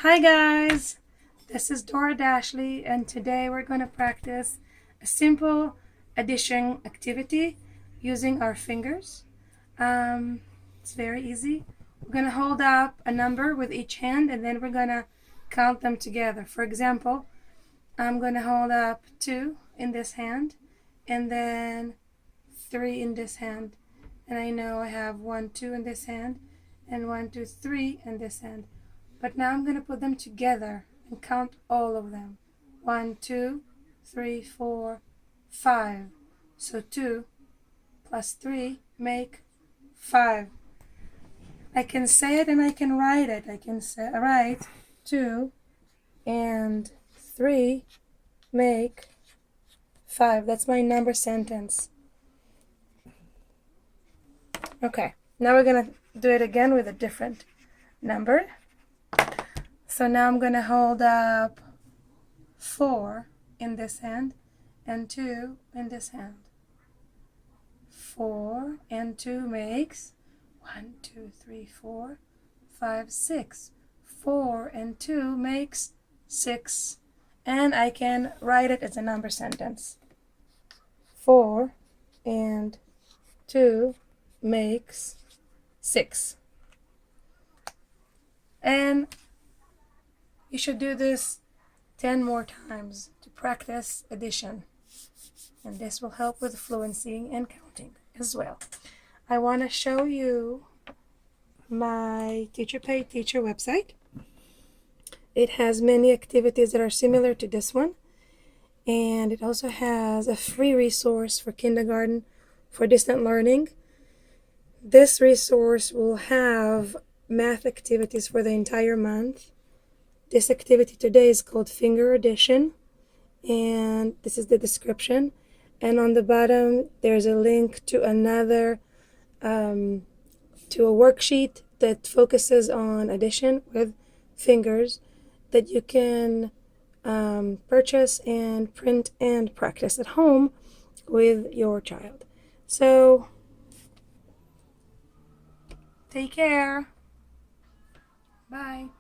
Hi guys, this is Dora Dashley, and today we're going to practice a simple addition activity using our fingers. It's very easy. We're going to hold up a number with each hand and then we're going to count them together. For example, I'm going to hold up 2 in this hand and then 3 in this hand. And I know I have 1, 2 in this hand and 1, 2, 3 in this hand. But now I'm going to put them together and count all of them. 1, 2, 3, 4, 5. So 2 plus 3 make 5. I can say it and I can write it. I can write 2 and 3 make 5. That's my number sentence. Okay, now we're going to do it again with a different number. So now I'm going to hold up 4 in this hand and 2 in this hand. 4 and 2 makes 1, 2, 3, 4, 5, 6. 4 and 2 makes 6. And I can write it as a number sentence. 4 and 2 makes 6. And you should do this 10 more times to practice addition. And this will help with fluency and counting as well. I want to show you my Teacher Pay Teacher website. It has many activities that are similar to this one. And it also has a free resource for kindergarten for distant learning. This resource will have math activities for the entire month. This activity today is called finger addition, and this is the description. And on the bottom, there's a link to another, to a worksheet that focuses on addition with fingers that you can purchase and print and practice at home with your child. So, take care. Bye.